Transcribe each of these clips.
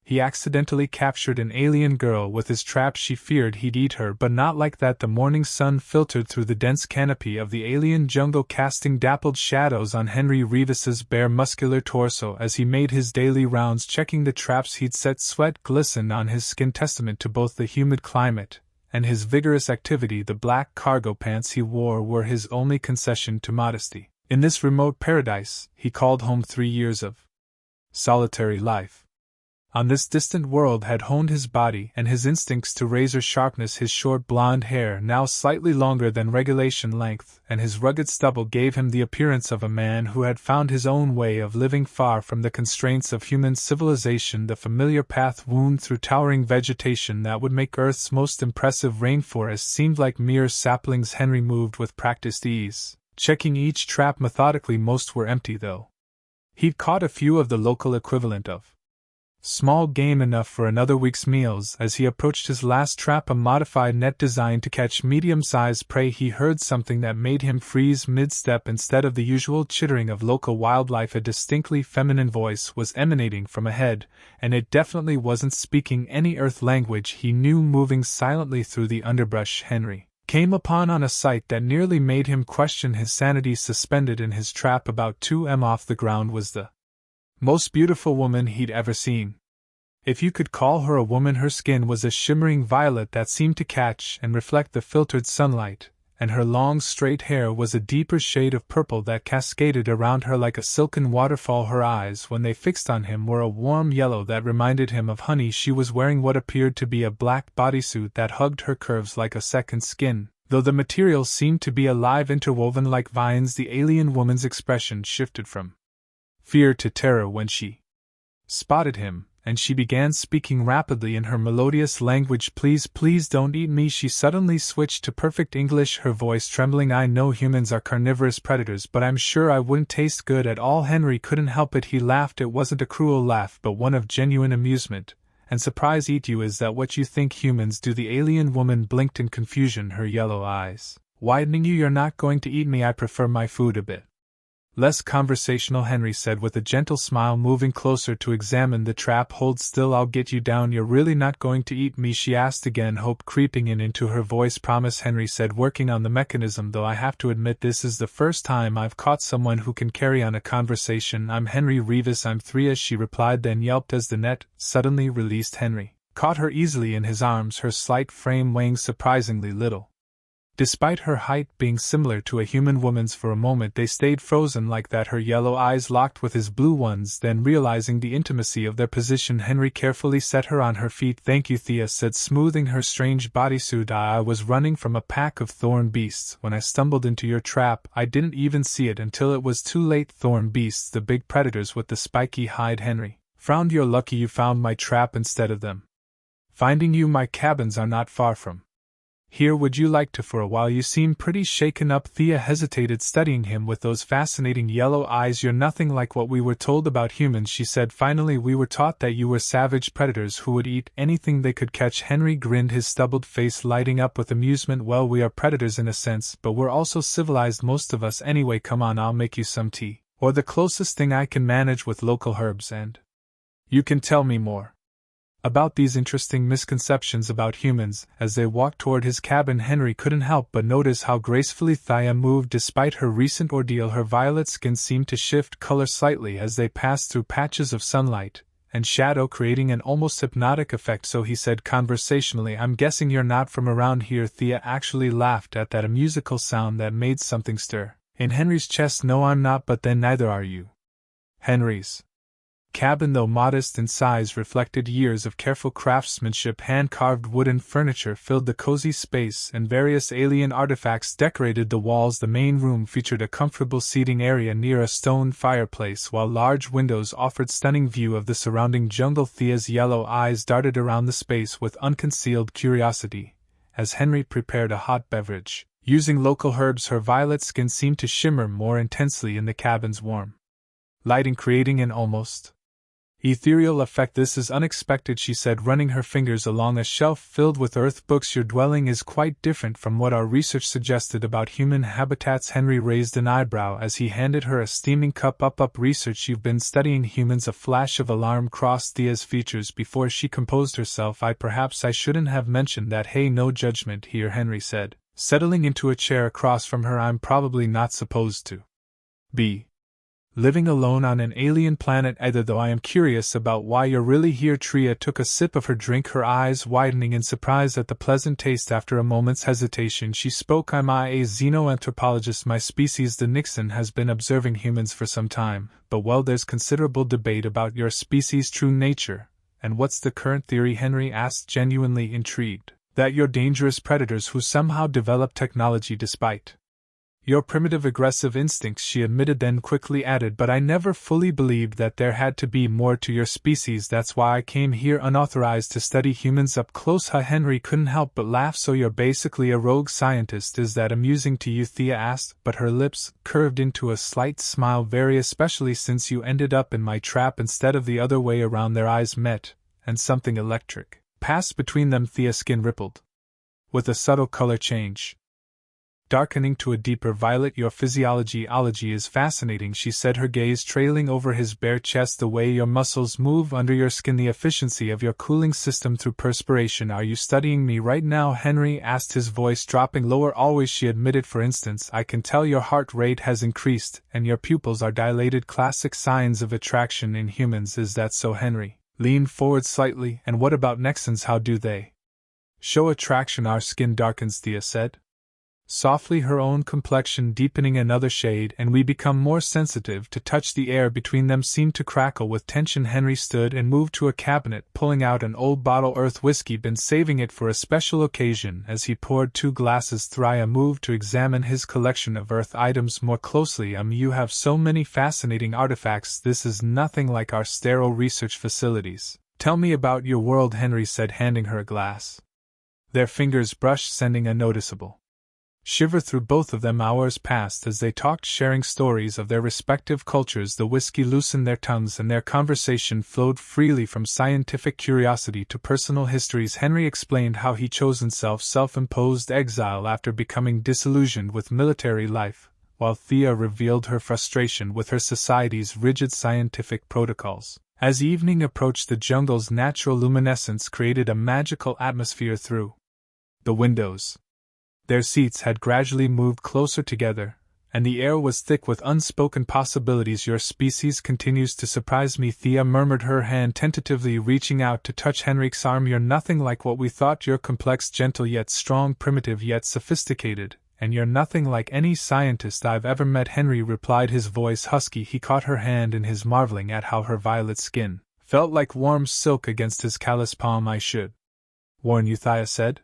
He accidentally captured an alien girl with his trap. She feared he'd eat her, but not like that. The morning sun filtered through the dense canopy of the alien jungle, casting dappled shadows on Henry Revis's bare muscular torso as he made his daily rounds checking the traps he'd set. Sweat glistened on his skin, testament to both the humid climate and his vigorous activity. The black cargo pants he wore were his only concession to modesty. In this remote paradise, he called home 3 years of solitary life. On this distant world had honed his body and his instincts to razor sharpness. His short blonde hair, now slightly longer than regulation length, and his rugged stubble gave him the appearance of a man who had found his own way of living far from the constraints of human civilization. The familiar path wound through towering vegetation that would make Earth's most impressive rainforest seemed like mere saplings. Henry moved with practiced ease, checking each trap methodically. Most were empty, though. He'd caught a few of the local equivalent of small game, enough for another week's meals. As he approached his last trap, a modified net designed to catch medium-sized prey, he heard something that made him freeze mid-step. Instead of the usual chittering of local wildlife, a distinctly feminine voice was emanating from ahead, and it definitely wasn't speaking any Earth language he knew. Moving silently through the underbrush, Henry came upon a sight that nearly made him question his sanity. Suspended in his trap about 2 m off the ground was the most beautiful woman he'd ever seen. If you could call her a woman, her skin was a shimmering violet that seemed to catch and reflect the filtered sunlight, and her long straight hair was a deeper shade of purple that cascaded around her like a silken waterfall. Her eyes, when they fixed on him, were a warm yellow that reminded him of honey. She was wearing what appeared to be a black bodysuit that hugged her curves like a second skin, though the material seemed to be alive, interwoven like vines. The alien woman's expression shifted from fear to terror when she spotted him, and she began speaking rapidly in her melodious language. Please don't eat me." She suddenly switched to perfect English, her voice trembling. "I know humans are carnivorous predators, but I'm sure I wouldn't taste good at all." Henry couldn't help it. He laughed. It wasn't a cruel laugh, but one of genuine amusement and surprise. "Eat you? Is that what you think humans do?" The alien woman blinked in confusion, her yellow eyes widening. "You're not going to eat me. I prefer my food a bit less conversational," Henry said with a gentle smile, moving closer to examine the trap. "Hold still, I'll get you down." "You're really not going to eat me?" she asked again, hope creeping into her voice. "Promise," Henry said, working on the mechanism, "though I have to admit this is the first time I've caught someone who can carry on a conversation." "I'm Henry Revis. I'm 3, as she replied, then yelped as the net, suddenly released. Henry caught her easily in his arms, her slight frame weighing surprisingly little. Despite her height being similar to a human woman's, for a moment they stayed frozen like that, her yellow eyes locked with his blue ones. Then, realizing the intimacy of their position, Henry carefully set her on her feet. "Thank you," Thea said, smoothing her strange bodysuit. "I was running from a pack of thorn beasts when I stumbled into your trap. I didn't even see it until it was too late." "Thorn beasts? The big predators with the spiky hide?" Henry frowned. "You're lucky you found my trap instead of them finding you. My cabins are not far from here. Would you like to for a while? You seem pretty shaken up." Thea hesitated, studying him with those fascinating yellow eyes. "You're nothing like what we were told about humans," she said finally. "We were taught that you were savage predators who would eat anything they could catch." Henry grinned, his stubbled face lighting up with amusement. "Well, we are predators in a sense, but we're also civilized, most of us anyway. Come on, I'll make you some tea, or the closest thing I can manage with local herbs, and you can tell me more about these interesting misconceptions about humans." As they walked toward his cabin, Henry couldn't help but notice how gracefully Thea moved. Despite her recent ordeal, her violet skin seemed to shift color slightly as they passed through patches of sunlight and shadow, creating an almost hypnotic effect. "So," he said conversationally, "I'm guessing you're not from around here." Thea actually laughed at that, a musical sound that made something stir in Henry's chest. "No, I'm not, but then neither are you." Henry's cabin, though modest in size, reflected years of careful craftsmanship. Hand-carved wooden furniture filled the cozy space, and various alien artifacts decorated the walls. The main room featured a comfortable seating area near a stone fireplace, while large windows offered stunning view of the surrounding jungle. Thea's yellow eyes darted around the space with unconcealed curiosity as Henry prepared a hot beverage. Using local herbs, her violet skin seemed to shimmer more intensely in the cabin's warm lighting, creating an almost Ethereal effect. This is unexpected, she said, running her fingers along a shelf filled with Earth books. Your dwelling is quite different from what our research suggested about human habitats. Henry raised an eyebrow as he handed her a steaming cup. Up research. You've been studying humans. A flash of alarm crossed Thea's features before she composed herself. Perhaps I shouldn't have mentioned that. Hey, no judgment here, Henry said, settling into a chair across from her. I'm probably not supposed to be living alone on an alien planet either, though I am curious about why you're really here. Tria took a sip of her drink, her eyes widening in surprise at the pleasant taste. After a moment's hesitation, she spoke. I'm a xenoanthropologist. My species, the Nixon, has been observing humans for some time, but well, there's considerable debate about your species' true nature. And what's the current theory? Henry asked, genuinely intrigued. That you're dangerous predators who somehow developed technology despite your primitive aggressive instincts, she admitted, then quickly added, but I never fully believed that there had to be more to your species. That's why I came here unauthorized to study humans up close. Henry couldn't help but laugh. So you're basically a rogue scientist. Is that amusing to you? Thea asked, but her lips curved into a slight smile. Very, especially since you ended up in my trap instead of the other way around. Their eyes met, and something electric passed between them. Thea's skin rippled with a subtle color change, darkening to a deeper violet. Your physiology is fascinating, she said, her gaze trailing over his bare chest. The way your muscles move under your skin, the efficiency of your cooling system through perspiration. Are you studying me right now? Henry asked, his voice dropping lower. Always, she admitted. For instance, I can tell your heart rate has increased, and your pupils are dilated. Classic signs of attraction in humans. Is that so? Henry leaned forward slightly. And what about Nexans? How do they show attraction? Our skin darkens, Thea said softly, her own complexion deepening another shade, and we become more sensitive to touch. The air between them seemed to crackle with tension. Henry stood and moved to a cabinet, pulling out an old bottle. Earth whiskey, been saving it for a special occasion. As he poured 2 glasses, Thria moved to examine his collection of Earth items more closely. You have so many fascinating artifacts. This is nothing like our sterile research facilities. Tell me about your world, Henry said, handing her a glass. Their fingers brushed, sending a noticeable shiver through both of them. Hours passed as they talked, sharing stories of their respective cultures. The whiskey loosened their tongues, and their conversation flowed freely from scientific curiosity to personal histories. Henry explained how he chose himself self-imposed exile after becoming disillusioned with military life, while Thea revealed her frustration with her society's rigid scientific protocols. As evening approached, the jungle's natural luminescence created a magical atmosphere through the windows. Their seats had gradually moved closer together, and the air was thick with unspoken possibilities. Your species continues to surprise me, Thea murmured, her hand tentatively reaching out to touch Henrik's arm. You're nothing like what we thought. You're complex, gentle yet strong, primitive yet sophisticated, and you're nothing like any scientist I've ever met, Henry replied, his voice husky. He caught her hand in his, marveling at how her violet skin felt like warm silk against his callous palm. I should warn you, Thea said,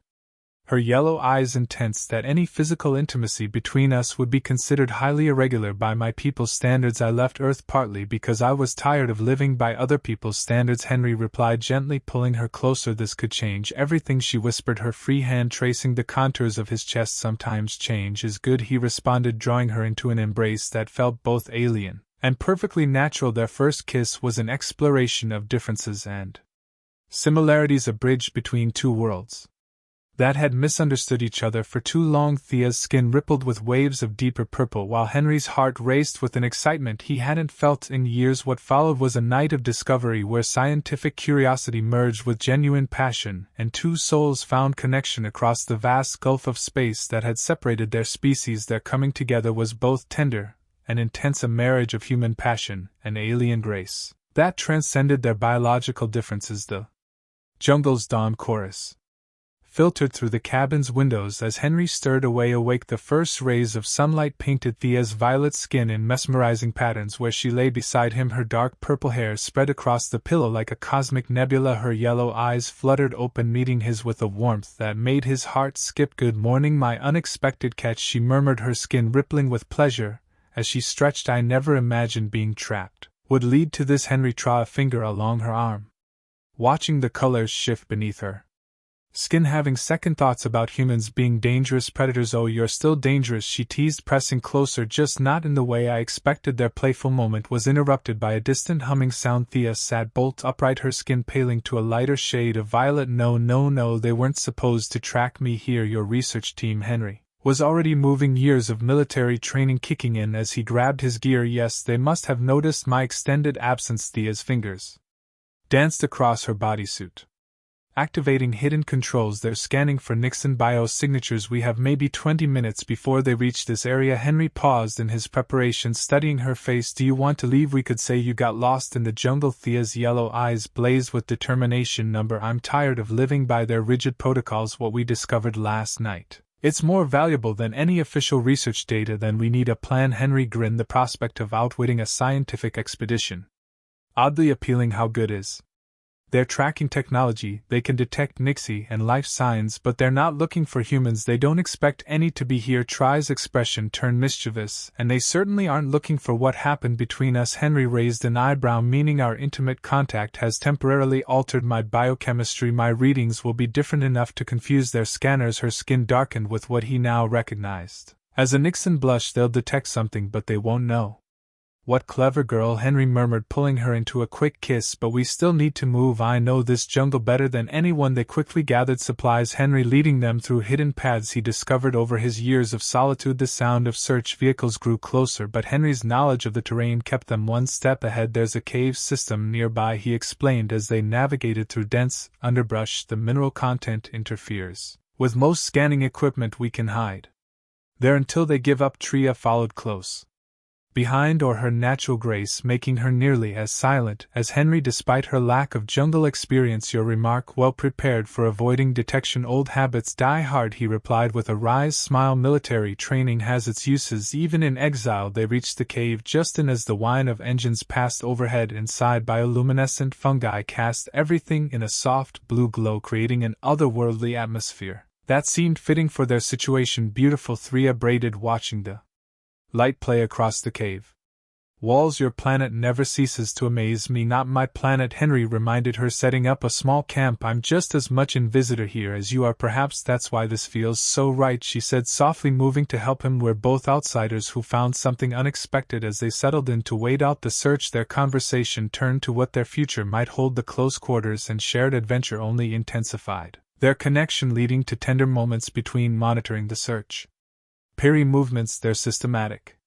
her yellow eyes intense, that any physical intimacy between us would be considered highly irregular by my people's standards. I left Earth partly because I was tired of living by other people's standards, Henry replied, gently pulling her closer. This could change everything, she whispered, her free hand tracing the contours of his chest. Sometimes change is good, he responded, drawing her into an embrace that felt both alien and perfectly natural. Their first kiss was an exploration of differences and similarities, a bridge between two worlds that had misunderstood each other for too long. Thea's skin rippled with waves of deeper purple, while Henry's heart raced with an excitement he hadn't felt in years. What followed was a night of discovery where scientific curiosity merged with genuine passion, and two souls found connection across the vast gulf of space that had separated their species. Their coming together was both tender and intense, a marriage of human passion and alien grace that transcended their biological differences. The jungle's dawn chorus filtered through the cabin's windows as Henry stirred away awake. The first rays of sunlight painted Thea's violet skin in mesmerizing patterns where she lay beside him, her dark purple hair spread across the pillow like a cosmic nebula. Her yellow eyes fluttered open, meeting his with a warmth that made his heart skip. Good morning, my unexpected catch, she murmured, her skin rippling with pleasure as she stretched. I never imagined being trapped would lead to this. Henry trod a finger along her arm, watching the colors shift beneath her Skin having second thoughts about humans being dangerous predators. Oh, you're still dangerous, she teased, pressing closer, just not in the way I expected. Their playful moment was interrupted by a distant humming sound. Thea sat bolt upright, her skin paling to a lighter shade of violet. No, they weren't supposed to track me here. Your research team, Henry, was already moving, years of military training kicking in as he grabbed his gear. Yes, they must have noticed my extended absence. Thea's fingers danced across her bodysuit, activating hidden controls. They're scanning for Nixon biosignatures. We have maybe 20 minutes before they reach this area. Henry paused in his preparation, studying her face. Do you want to leave? We could say you got lost in the jungle. Thea's yellow eyes blazed with determination. I'm tired of living by their rigid protocols. What we discovered last night, it's more valuable than any official research data. Then we need a plan. Henry grinned, the prospect of outwitting a scientific expedition oddly appealing. How good is their tracking technology? They can detect Nixie and life signs, but they're not looking for humans. They don't expect any to be here. Try's expression turned mischievous. And they certainly aren't looking for what happened between us. Henry raised an eyebrow, meaning our intimate contact has temporarily altered my biochemistry. My readings will be different enough to confuse their scanners. Her skin darkened with what he now recognized as a Nixon blush. They'll detect something, but they won't know. What clever girl, Henry murmured, pulling her into a quick kiss. But we still need to move. I know this jungle better than anyone. They quickly gathered supplies, Henry leading them through hidden paths he discovered over his years of solitude. The sound of search vehicles grew closer, but Henry's knowledge of the terrain kept them one step ahead. There's a cave system nearby, he explained as they navigated through dense underbrush. The mineral content interferes with most scanning equipment. We can hide there until they give up. Tria followed close behind, or her natural grace making her nearly as silent as Henry despite her lack of jungle experience. Your remark, well prepared for avoiding detection. Old habits die hard, he replied with a wry smile. Military training has its uses even in exile. They reached the cave just in as the whine of engines passed overhead. Inside, bioluminescent fungi cast everything in a soft blue glow, creating an otherworldly atmosphere that seemed fitting for their situation. Beautiful, Thea braided, watching the light play across the cave walls. Your planet never ceases to amaze me. Not my planet, Henry reminded her, setting up a small camp. I'm just as much in visitor here as you are. Perhaps that's why this feels so right, she said softly, moving to help him. We're both outsiders who found something unexpected. As they settled in to wait out the search, their conversation turned to what their future might hold. The close quarters and shared adventure only intensified their connection, leading to tender moments between monitoring the search Perry movements. They're systematic,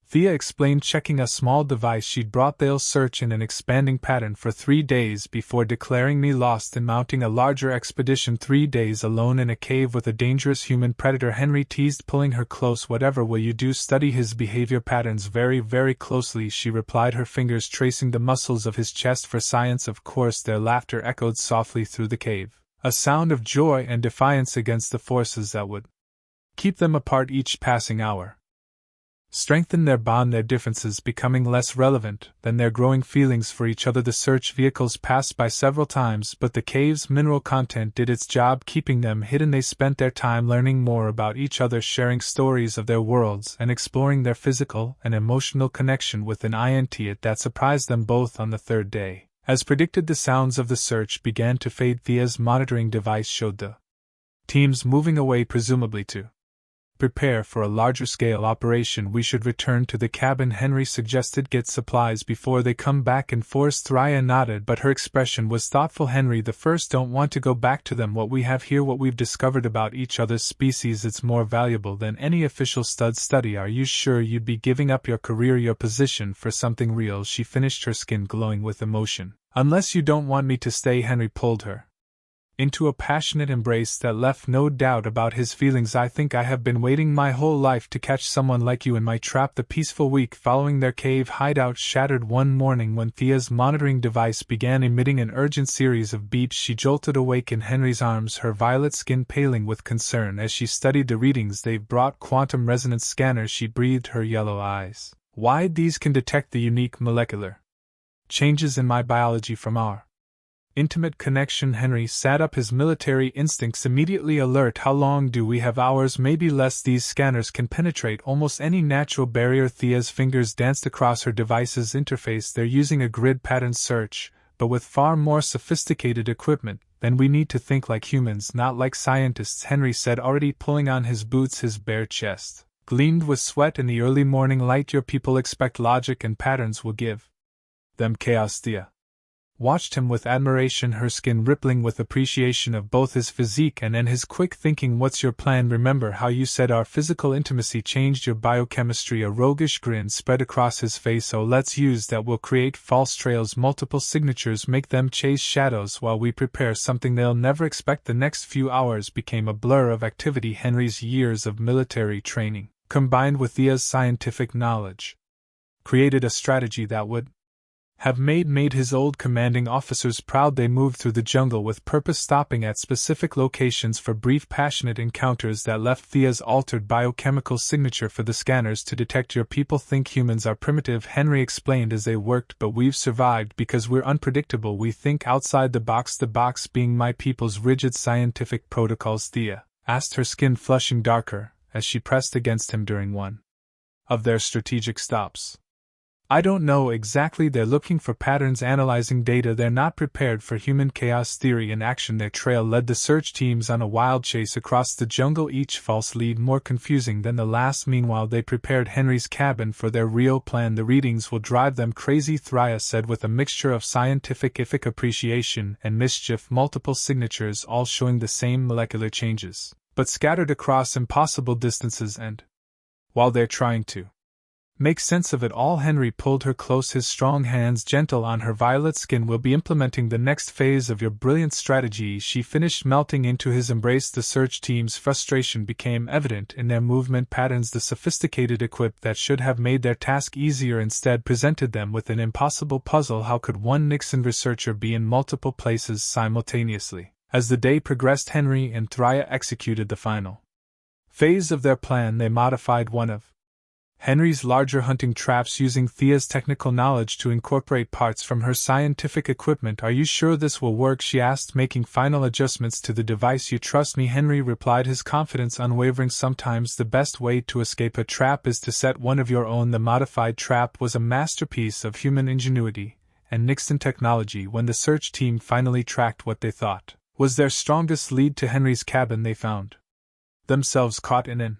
Thea explained, checking a small device she'd brought. They'll search in an expanding pattern for 3 days before declaring me lost and mounting a larger expedition. 3 days alone in a cave with a dangerous human predator, Henry teased, pulling her close. Whatever will you do? Study his behavior patterns very, very closely, she replied, her fingers tracing the muscles of his chest for science. Of course. Their laughter echoed softly through the cave, a sound of joy and defiance against the forces that would keep them apart. Each passing hour strengthened their bond, their differences becoming less relevant than their growing feelings for each other. The search vehicles passed by several times, but the cave's mineral content did its job, keeping them hidden. They spent their time learning more about each other, sharing stories of their worlds, and exploring their physical and emotional connection with an INT. That surprised them both on the 3rd day. As predicted, the sounds of the search began to fade. Thea's monitoring device showed the teams moving away, presumably to prepare for a larger-scale operation. We should return to the cabin, Henry suggested. Get supplies before they come back in force. Thria nodded, but her expression was thoughtful. Henry, the first don't want to go back to them. What we have here, what we've discovered about each other's species, it's more valuable than any official study. Are you sure you'd be giving up your career, your position, for something real? She finished, her skin glowing with emotion. Unless you don't want me to stay. Henry pulled her into a passionate embrace that left no doubt about his feelings. I think I have been waiting my whole life to catch someone like you in my trap. The peaceful week following their cave hideout shattered one morning when Thea's monitoring device began emitting an urgent series of beeps. She jolted awake in Henry's arms, her violet skin paling with concern as she studied the readings they've brought. Quantum resonance scanners, she breathed, her yellow eyes wide. These can detect the unique molecular changes in my biology from our intimate connection. Henry sat up, his military instincts immediately alert. How long do we have? Hours, maybe less. These scanners can penetrate almost any natural barrier. Thea's fingers danced across her device's interface. They're using a grid pattern search, but with far more sophisticated equipment. Then we need to think like humans, not like scientists, Henry said, already pulling on his boots. His bare chest gleamed with sweat in the early morning light. Your people expect logic and patterns will give them chaos. Thea watched him with admiration, her skin rippling with appreciation of both his physique and his quick thinking. What's your plan? Remember how you said our physical intimacy changed your biochemistry? A roguish grin spread across his face. Oh, let's use that. We'll create false trails, multiple signatures, make them chase shadows while we prepare something they'll never expect. The next few hours became a blur of activity. Henry's years of military training, combined with Thea's scientific knowledge, created a strategy that would have made his old commanding officers proud. They moved through the jungle with purpose, stopping at specific locations for brief, passionate encounters that left Thea's altered biochemical signature for the scanners to detect. Your people think humans are primitive, Henry explained as they worked, but we've survived because we're unpredictable. We think outside the box being my people's rigid scientific protocols. Thea asked, her skin flushing darker as she pressed against him during one of their strategic stops. I don't know exactly. They're looking for patterns, analyzing data. They're not prepared for human chaos theory in action. Their trail led the search teams on a wild chase across the jungle, each false lead more confusing than the last. Meanwhile, they prepared Henry's cabin for their real plan. The readings will drive them crazy, Thria said with a mixture of scientific appreciation and mischief. Multiple signatures, all showing the same molecular changes, but scattered across impossible distances. And while they're trying to make sense of it all, Henry pulled her close, his strong hands gentle on her violet skin. We'll be implementing the next phase of your brilliant strategy, she finished, melting into his embrace. The search team's frustration became evident in their movement patterns. The sophisticated equip that should have made their task easier instead presented them with an impossible puzzle. How could one Nixon researcher be in multiple places simultaneously? As the day progressed, Henry and Thria executed the final phase of their plan. They modified one of Henry's larger hunting traps using Thea's technical knowledge to incorporate parts from her scientific equipment. Are you sure this will work? She asked, making final adjustments to the device. You trust me, Henry replied, his confidence unwavering. Sometimes the best way to escape a trap is to set one of your own. The modified trap was a masterpiece of human ingenuity and Nixon technology. When the search team finally tracked what they thought was their strongest lead to Henry's cabin, they found themselves caught in an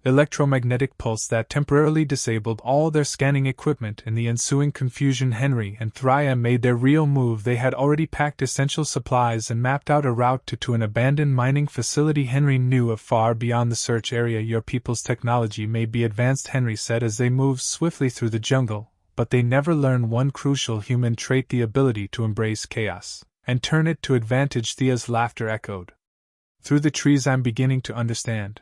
electromagnetic pulse that temporarily disabled all their scanning equipment. In the ensuing confusion, Henry and Thria made their real move. They had already packed essential supplies and mapped out a route to an abandoned mining facility Henry knew of far beyond the search area. Your people's technology may be advanced, Henry said as they moved swiftly through the jungle, but they never learn one crucial human trait, the ability to embrace chaos and turn it to advantage. Thea's laughter echoed through the trees. I'm beginning to understand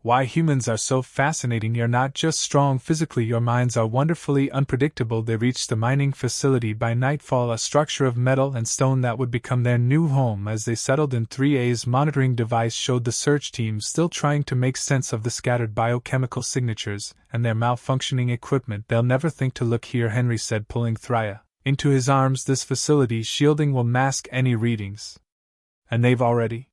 why humans are so fascinating. You're not just strong physically, your minds are wonderfully unpredictable. They reached the mining facility by nightfall, a structure of metal and stone that would become their new home. As they settled in, 3A's monitoring device showed the search team still trying to make sense of the scattered biochemical signatures and their malfunctioning equipment. They'll never think to look here, Henry said, pulling Thria into his arms. This facility shielding will mask any readings, and they've already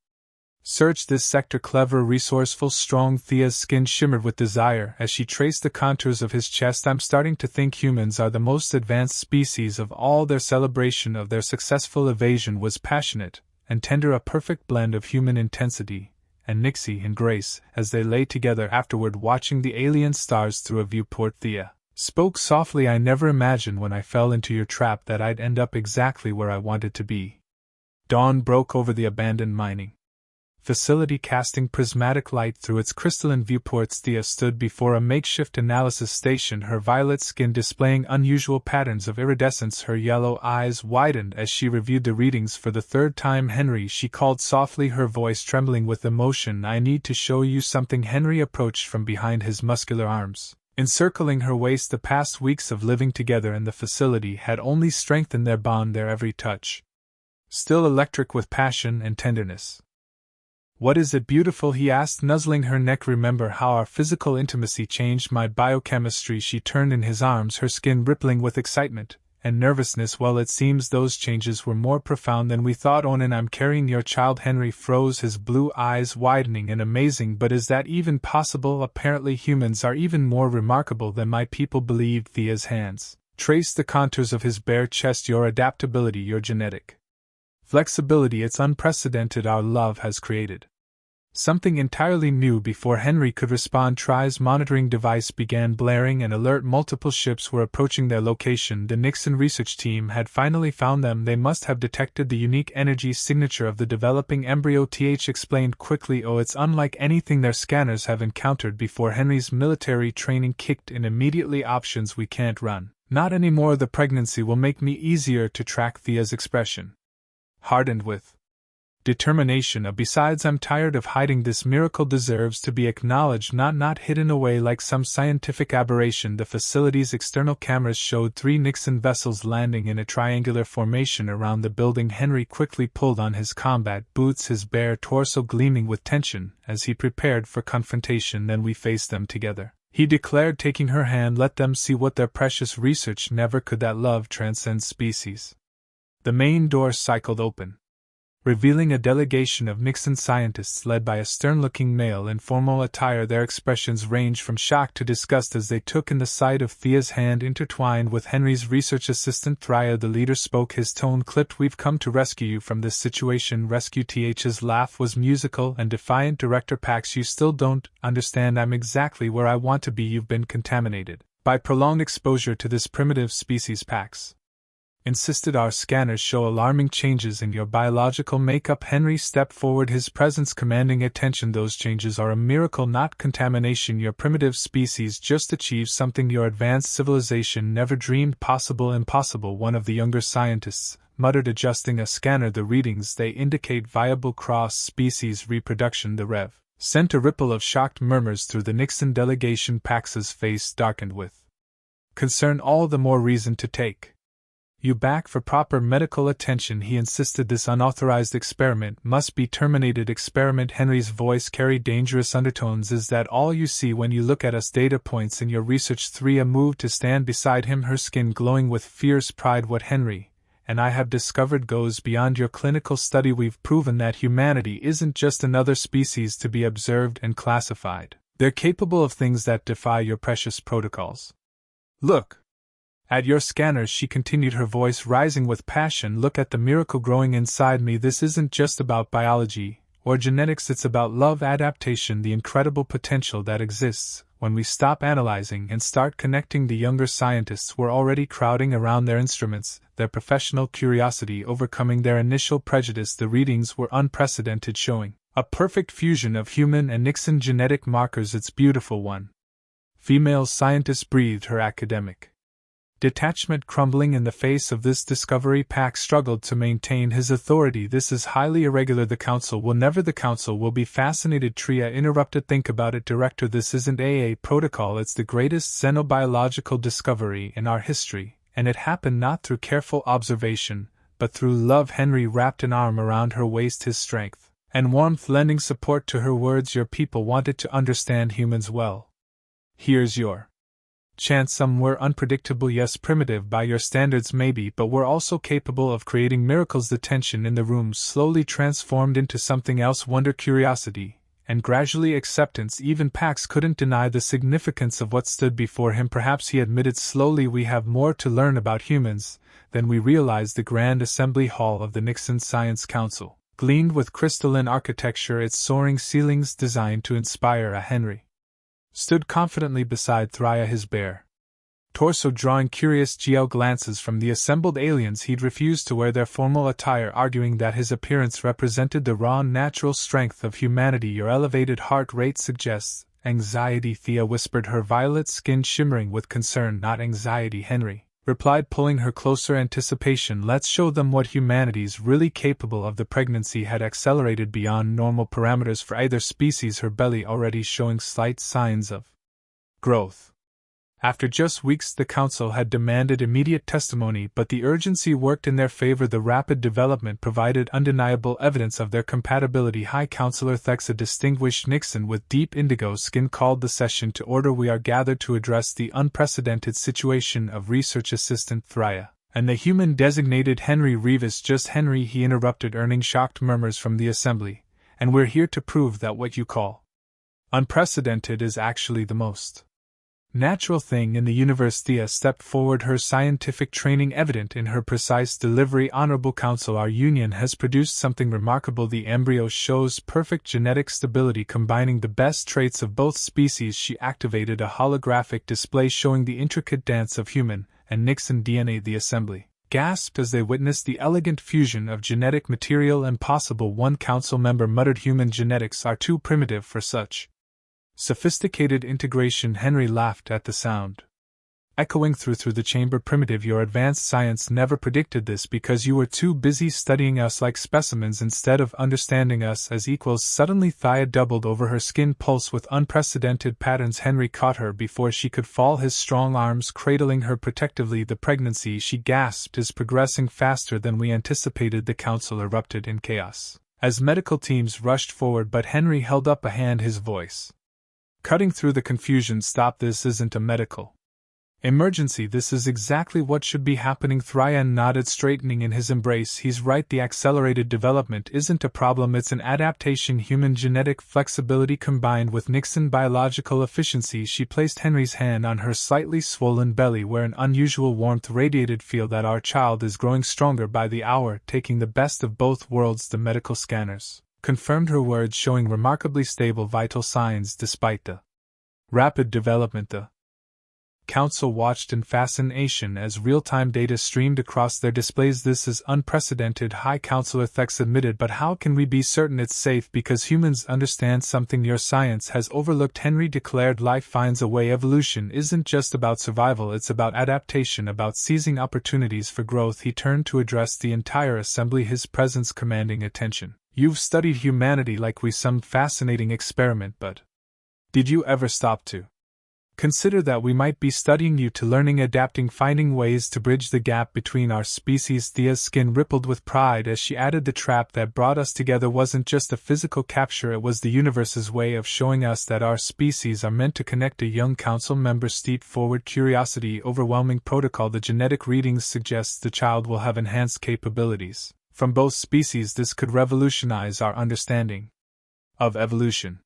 search this sector. Clever, resourceful, strong. Thea's skin shimmered with desire as she traced the contours of his chest. I'm starting to think humans are the most advanced species of all. Their celebration of their successful evasion was passionate and tender, a perfect blend of human intensity and Nixie and grace. As they lay together afterward watching the alien stars through a viewport, Thea spoke softly. I never imagined when I fell into your trap that I'd end up exactly where I wanted to be. Dawn broke over the abandoned mining facility, casting prismatic light through its crystalline viewports. Thea stood before a makeshift analysis station, her violet skin displaying unusual patterns of iridescence. Her yellow eyes widened as she reviewed the readings for the third time. Henry, she called softly, her voice trembling with emotion. I need to show you something. Henry approached from behind, his muscular arms encircling her waist. The past weeks of living together in the facility had only strengthened their bond, their every touch still electric with passion and tenderness. What is it, beautiful? He asked, nuzzling her neck. Remember how our physical intimacy changed my biochemistry? She turned in his arms, her skin rippling with excitement and nervousness. Well, it seems those changes were more profound than we thought. Onan, I'm carrying your child. Henry froze, his blue eyes widening in amazing. But is that even possible? Apparently humans are even more remarkable than my people believed. Thea's hands traced the contours of his bare chest. Your adaptability, your genetic Flexibility, it's unprecedented, our love has created something entirely new. Before Henry could respond, Tri's monitoring device began blaring and alert multiple ships were approaching their location. The Nixon research team had finally found them. They must have detected the unique energy signature of the developing embryo. TH explained quickly. Oh, it's unlike anything their scanners have encountered before. Henry's military training kicked in immediately. Options we can't run. Not anymore. The pregnancy will make me easier to track. Thea's expression hardened with determination. Besides, I'm tired of hiding. This miracle deserves to be acknowledged, not hidden away like some scientific aberration. The facility's external cameras showed 3 Nixon vessels landing in a triangular formation around the building. Henry quickly pulled on his combat boots, his bare torso gleaming with tension as he prepared for confrontation. Then we faced them together, he declared, taking her hand. Let them see what their precious research never could, that love transcends species. The main door cycled open, revealing a delegation of Nixon scientists led by a stern-looking male in formal attire. Their expressions ranged from shock to disgust as they took in the sight of Thea's hand intertwined with Henry's research assistant Thria. The leader spoke, his tone clipped. We've come to rescue you from this situation. Rescue? TH's laugh was musical and defiant. Director Pax, you still don't understand. I'm exactly where I want to be. You've been contaminated by prolonged exposure to this primitive species. Pax insisted. Our scanners show alarming changes in your biological makeup. Henry stepped forward, his presence commanding attention. Those changes are a miracle, not contamination. Your primitive species just achieved something your advanced civilization never dreamed possible. Impossible, one of the younger scientists muttered, adjusting a scanner. The readings, they indicate viable cross-species reproduction. The Rev sent a ripple of shocked murmurs through the Nixon delegation. Pax's face darkened with concern. All the more reason to take you back for proper medical attention, he insisted. This unauthorized experiment must be terminated. Experiment? Henry's voice carried dangerous undertones. Is that all you see when you look at us? Data points in your research? Thria moved to stand beside him, her skin glowing with fierce pride. What Henry and I have discovered goes beyond your clinical study. We've proven that humanity isn't just another species to be observed and classified. They're capable of things that defy your precious protocols. Look at your scanners, she continued, her voice rising with passion. Look at the miracle growing inside me. This isn't just about biology or genetics, it's about love, adaptation, the incredible potential that exists when we stop analyzing and start connecting. The younger scientists were already crowding around their instruments, their professional curiosity overcoming their initial prejudice. The readings were unprecedented, showing a perfect fusion of human and Nixon genetic markers. It's beautiful. One female scientist breathed, her academic detachment crumbling in the face of this discovery. Pax struggled to maintain his authority. This is highly irregular. The council will never. The council will be fascinated. Tria interrupted. Think about it, Director. This isn't AA protocol. It's the greatest xenobiological discovery in our history, and it happened not through careful observation, but through love. Henry wrapped an arm around her waist, his strength and warmth lending support to her words. Your people wanted to understand humans well. Here's your chance. Some were unpredictable, yes, primitive by your standards maybe, but we're also capable of creating miracles. The tension in the room slowly transformed into something else, wonder, curiosity, and gradually acceptance. Even Pax couldn't deny the significance of what stood before him. Perhaps, he admitted slowly, we have more to learn about humans than we realize. The Grand Assembly Hall of the Nixon Science Council gleamed with crystalline architecture, its soaring ceilings designed to inspire a Henry stood confidently beside Thria, his bare torso drawing curious geo glances from the assembled aliens. He'd refused to wear their formal attire, arguing that his appearance represented the raw, natural strength of humanity. Your elevated heart rate suggests anxiety, Thea whispered, her violet skin shimmering with concern. Not anxiety, Henry replied, pulling her closer. Anticipation. Let's show them what humanity's really capable of. The pregnancy had accelerated beyond normal parameters for either species, her belly already showing slight signs of growth. After just weeks, the council had demanded immediate testimony, but the urgency worked in their favor. The rapid development provided undeniable evidence of their compatibility. High Counselor Thex, a distinguished Nixon with deep indigo skin, called the session to order. We are gathered to address the unprecedented situation of Research Assistant Thria and the human designated Henry Revis. Just Henry, he interrupted, earning shocked murmurs from the assembly. And we're here to prove that what you call unprecedented is actually the most natural thing in the universe. Thea stepped forward, her scientific training evident in her precise delivery. Honorable Council, our union has produced something remarkable. The embryo shows perfect genetic stability, combining the best traits of both species. She activated a holographic display showing the intricate dance of human and Nixon DNA. The assembly gasped as they witnessed the elegant fusion of genetic material and possible. One council member muttered, "Human genetics are too primitive for such sophisticated integration." Henry laughed at the sound, echoing through the chamber. "Primitive, your advanced science never predicted this because you were too busy studying us like specimens instead of understanding us as equals." Suddenly Thea doubled over, her skin pulse with unprecedented patterns. Henry caught her before she could fall, his strong arms cradling her protectively. "The pregnancy," she gasped, "is progressing faster than we anticipated." The council erupted in chaos as medical teams rushed forward, but Henry held up a hand, his voice cutting through the confusion. "Stop, this isn't a medical emergency. This is exactly what should be happening." Thryan nodded, straightening in his embrace. "He's right. The accelerated development isn't a problem, it's an adaptation. Human genetic flexibility combined with Nixon biological efficiency." She placed Henry's hand on her slightly swollen belly where an unusual warmth radiated. "Feel that? Our child is growing stronger by the hour, taking the best of both worlds." The medical scanners confirmed her words, showing remarkably stable vital signs despite the rapid development. The council watched in fascination as real-time data streamed across their displays. "This is unprecedented." High Councilor Thex admitted, "But how can we be certain it's safe? Because humans understand something your science has overlooked." Henry declared, "Life finds a way. Evolution isn't just about survival, it's about adaptation, about seizing opportunities for growth." He turned to address the entire assembly, his presence commanding attention. "You've studied humanity like we some fascinating experiment, but did you ever stop to consider that we might be studying you to learning, adapting, finding ways to bridge the gap between our species?" Thea's skin rippled with pride as she added, "The trap that brought us together wasn't just a physical capture, it was the universe's way of showing us that our species are meant to connect." A young council member stepped forward, curiosity overwhelming. "Protocol, the genetic readings suggest the child will have enhanced capabilities from both species. This could revolutionize our understanding of evolution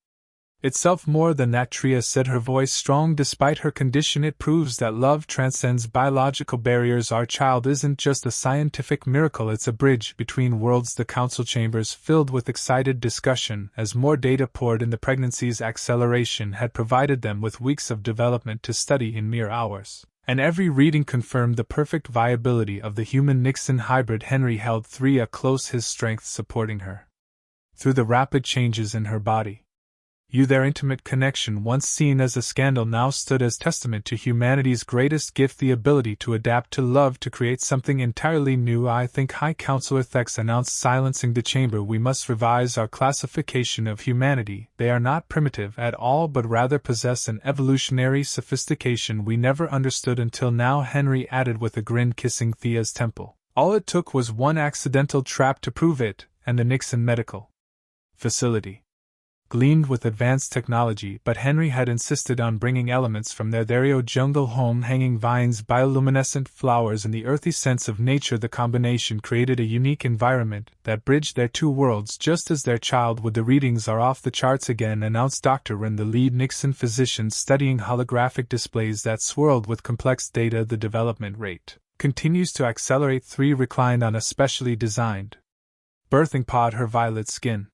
itself." "More than that," Tria said, her voice strong despite her condition. "It proves that love transcends biological barriers. Our child isn't just a scientific miracle, it's a bridge between worlds." The council chambers filled with excited discussion as more data poured in. The pregnancy's acceleration had provided them with weeks of development to study in mere hours, and every reading confirmed the perfect viability of the human-Nixon hybrid. Henry held Thea close, his strength supporting her through the rapid changes in her body. Their intimate connection, once seen as a scandal, now stood as testament to humanity's greatest gift, the ability to adapt, to love, to create something entirely new. "I think," High Councilor Thex announced, silencing the chamber, "we must revise our classification of humanity. They are not primitive at all, but rather possess an evolutionary sophistication we never understood until now." Henry added with a grin, kissing Thea's temple, "All it took was one accidental trap to prove it, and the Nixon Medical Facility gleamed with advanced technology." But Henry had insisted on bringing elements from their Therio jungle home, hanging vines, bioluminescent flowers, and the earthy sense of nature. The combination created a unique environment that bridged their two worlds just as their child would. "The readings are off the charts again," announced Dr. Wren, the lead Nixon physician, studying holographic displays that swirled with complex data. "The development rate continues to accelerate." Three reclined on a specially designed birthing pod, her violet skin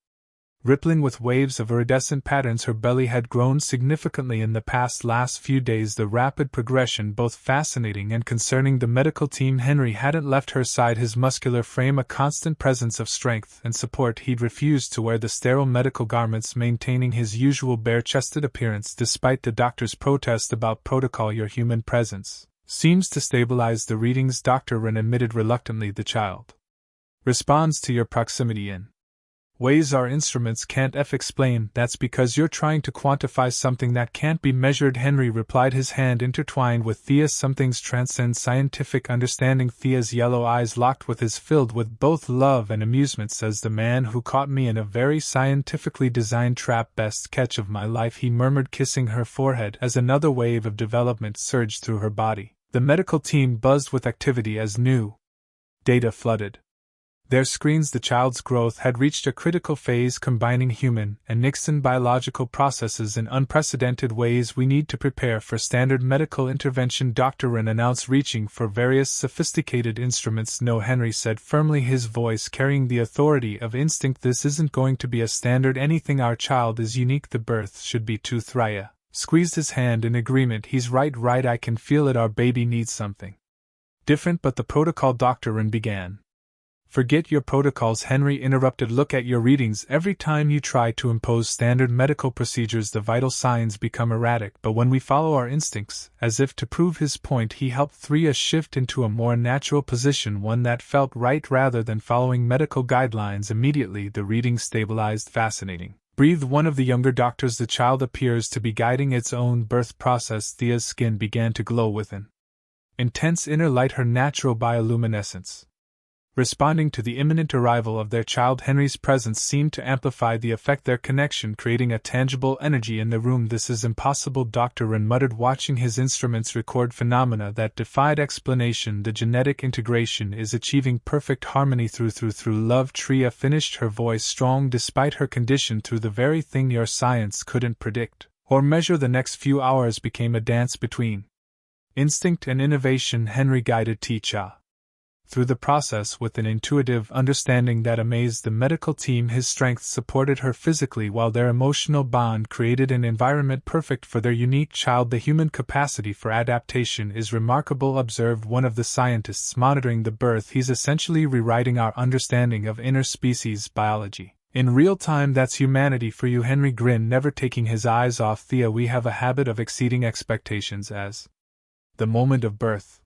rippling with waves of iridescent patterns. Her belly had grown significantly in the last few days, the rapid progression both fascinating and concerning. The medical team, Henry hadn't left her side, his muscular frame a constant presence of strength and support. He'd refused to wear the sterile medical garments, maintaining his usual bare-chested appearance despite the doctor's protest about protocol. "Your human presence seems to stabilize the readings," Dr. Wren admitted reluctantly. "The child responds to your proximity in ways our instruments can't explain." "That's because you're trying to quantify something that can't be measured," Henry replied, his hand intertwined with Thea's. "Some things transcend scientific understanding." Thea's yellow eyes locked with his, filled with both love and amusement. "Says the man who caught me in a very scientifically designed trap. Best catch of my life," he murmured, kissing her forehead as another wave of development surged through her body. The medical team buzzed with activity as new data flooded Their screens, the child's growth had reached a critical phase combining human and Nixon biological processes in unprecedented ways. We need to prepare for standard medical intervention, Dr. Wren announced, reaching for various sophisticated instruments. No, Henry said firmly, his voice carrying the authority of instinct. This isn't going to be a standard anything. Our child is unique. The birth should be too. Thria squeezed his hand in agreement. He's right, I can feel it. Our baby needs something different. But the protocol, Dr. Wren began. Forget your protocols, Henry interrupted. Look at your readings. Every time you try to impose standard medical procedures, the vital signs become erratic. But when we follow our instincts, as if to prove his point, he helped Thria shift into a more natural position, one that felt right rather than following medical guidelines. Immediately, the reading stabilized. Fascinating, breathed one of the younger doctors. The child appears to be guiding its own birth process. Thia's skin began to glow with an intense inner light, her natural bioluminescence responding to the imminent arrival of their child. Henry's presence seemed to amplify the effect, their connection creating a tangible energy in the room. This is impossible, Dr. Wren muttered, watching his instruments record phenomena that defied explanation. The genetic integration is achieving perfect harmony through love. Thria finished, her voice strong despite her condition. Through the very thing your science couldn't predict or measure. The next few hours became a dance between instinct and innovation. Henry guided Ticha through the process with an intuitive understanding that amazed the medical team. His strength supported her physically, while their emotional bond created an environment perfect for their unique child. The human capacity for adaptation is remarkable, observed one of the scientists monitoring the birth. He's essentially rewriting our understanding of interspecies biology in real time. That's humanity for you, Henry grinned, never taking his eyes off Thea. We have a habit of exceeding expectations as the moment of birth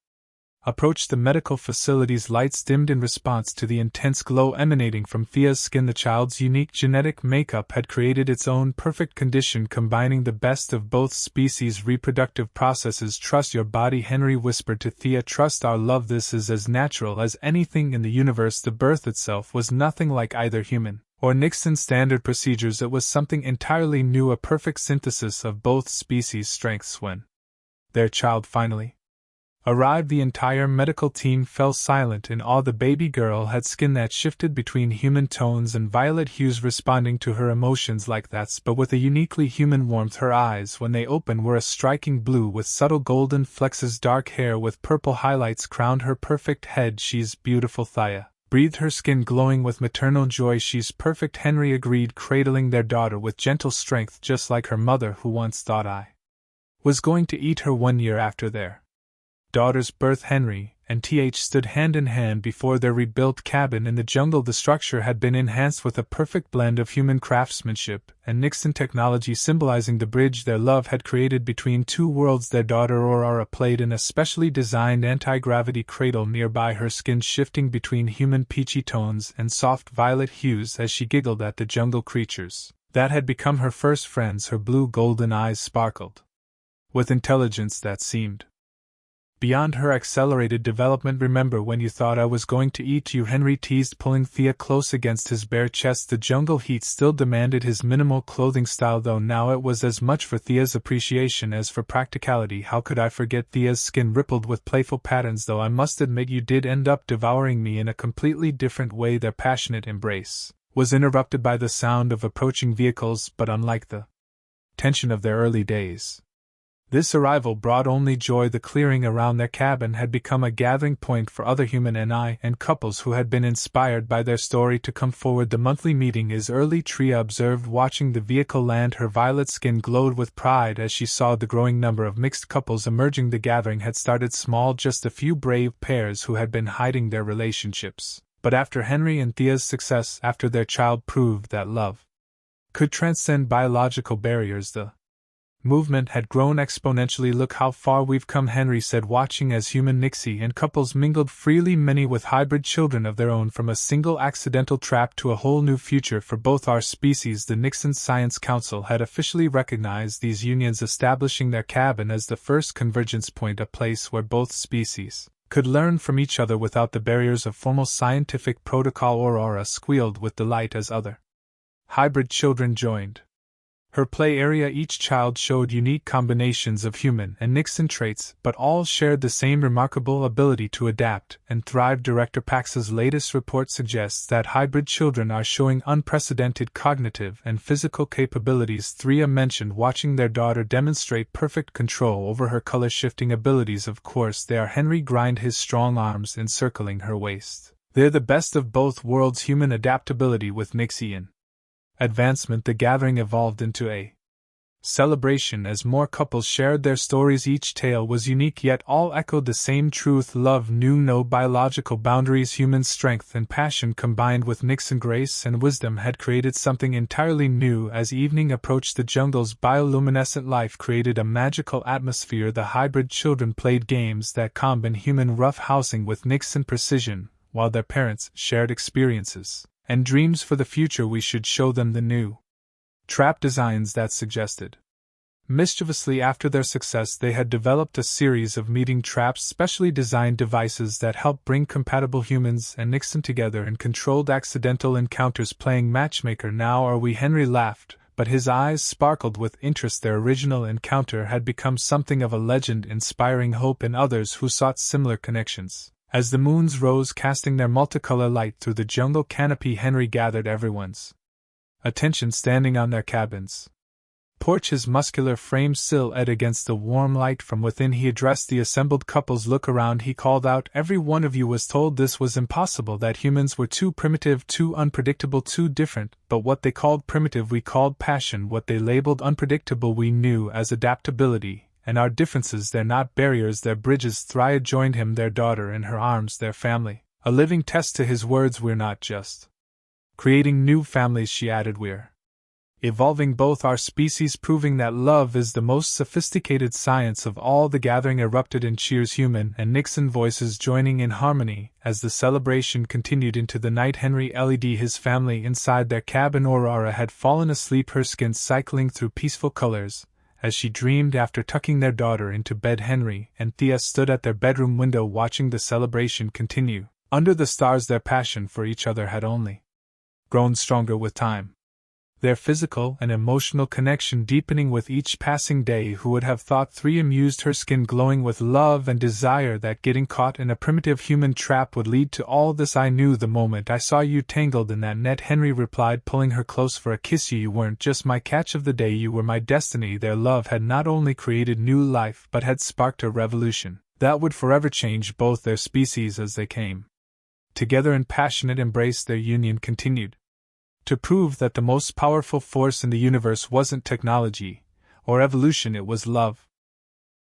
approached. The medical facility's lights dimmed in response to the intense glow emanating from Thea's skin. The child's unique genetic makeup had created its own perfect condition, combining the best of both species' reproductive processes. Trust your body, Henry whispered to Thea. Trust our love. This is as natural as anything in the universe. The birth itself was nothing like either human or Nixon standard procedures. It was something entirely new, a perfect synthesis of both species' strengths. When their child finally arrived, the entire medical team fell silent in awe. The baby girl had skin that shifted between human tones and violet hues, responding to her emotions like that, but with a uniquely human warmth. Her eyes, when they opened, were a striking blue with subtle golden flexes. Dark hair with purple highlights crowned her perfect head. She's beautiful, Thea breathed, her skin glowing with maternal joy. She's perfect, Henry agreed, cradling their daughter with gentle strength, just like her mother, who once thought I was going to eat her. 1 year after their daughter's birth, Henry and TH stood hand in hand before their rebuilt cabin in the jungle. The structure had been enhanced with a perfect blend of human craftsmanship and Nixon technology, symbolizing the bridge their love had created between two worlds. Their daughter Aurora played in a specially designed anti-gravity cradle nearby, her skin shifting between human peachy tones and soft violet hues as she giggled at the jungle creatures that had become her first friends. Her blue golden eyes sparkled with intelligence that seemed beyond her accelerated development. Remember when you thought I was going to eat you? Henry teased, pulling Thea close against his bare chest. The jungle heat still demanded his minimal clothing style, though now it was as much for Thea's appreciation as for practicality. How could I forget? Thea's skin rippled with playful patterns. Though I must admit you did end up devouring me in a completely different way. Their passionate embrace was interrupted by the sound of approaching vehicles, but unlike the tension of their early days, this arrival brought only joy. The clearing around their cabin had become a gathering point for other human and couples who had been inspired by their story to come forward. The monthly meeting is early, Tria observed, watching the vehicle land. Her violet skin glowed with pride as she saw the growing number of mixed couples emerging. The gathering had started small, just a few brave pairs who had been hiding their relationships. But after Henry and Thea's success, after their child proved that love could transcend biological barriers, the movement had grown exponentially. Look how far we've come, Henry said, watching as human Nixie and couples mingled freely, many with hybrid children of their own. From a single accidental trap to a whole new future for both our species. The Nixon Science Council had officially recognized these unions, establishing their cabin as the first convergence point, a place where both species could learn from each other without the barriers of formal scientific protocol. Aurora squealed with delight as other hybrid children joined. Her play area, each child showed unique combinations of human and Nixon traits, but all shared the same remarkable ability to adapt and thrive. Director Pax's latest report suggests that hybrid children are showing unprecedented cognitive and physical capabilities. Thea mentioned watching their daughter demonstrate perfect control over her color-shifting abilities. Of course they are. Henry grind his strong arms encircling her waist. They're the best of both worlds, human adaptability with Nixian advancement. The gathering evolved into a celebration as more couples shared their stories. Each tale was unique, yet all echoed the same truth: love knew no biological boundaries. Human strength and passion combined with Nixon grace and wisdom had created something entirely new. As evening approached, the jungle's bioluminescent life created a magical atmosphere. The hybrid children played games that combined human roughhousing with Nixon precision, while their parents shared experiences and dreams for the future. We should show them the new trap designs that suggested. Mischievously, after their success, they had developed a series of meeting traps, specially designed devices that helped bring compatible humans and Nixon together in controlled accidental encounters. Playing matchmaker now, are we? Henry laughed, but his eyes sparkled with interest. Their original encounter had become something of a legend, inspiring hope in others who sought similar connections. As the moons rose, casting their multicolor light through the jungle canopy, Henry gathered everyone's attention. Standing on their cabin's porch, his muscular frame silhouetted against the warm light from within, he addressed the assembled couples. Look around, he called out. Every one of you was told this was impossible, that humans were too primitive, too unpredictable, too different. But what they called primitive we called passion, what they labeled unpredictable we knew as adaptability. And our differences, they're not barriers, they're bridges. Thea joined him, their daughter in her arms, their family, a living test to his words. We're not just creating new families, she added, we're evolving both our species, proving that love is the most sophisticated science of all. The gathering erupted in cheers, human and Nixon voices joining in harmony as the celebration continued into the night. Henry led his family inside their cabin. Aurora had fallen asleep, her skin cycling through peaceful colors as she dreamed. After tucking their daughter into bed, Henry and Thea stood at their bedroom window watching the celebration continue. Under the stars, their passion for each other had only grown stronger with time, their physical and emotional connection deepening with each passing day. Who would have thought? Thea mused, her skin glowing with love and desire, that getting caught in a primitive human trap would lead to all this. I knew the moment I saw you tangled in that net, Henry replied, pulling her close for a kiss. You weren't just my catch of the day, you were my destiny. Their love had not only created new life but had sparked a revolution that would forever change both their species. As they came together in passionate embrace, their union continued to prove that the most powerful force in the universe wasn't technology or evolution, it was love.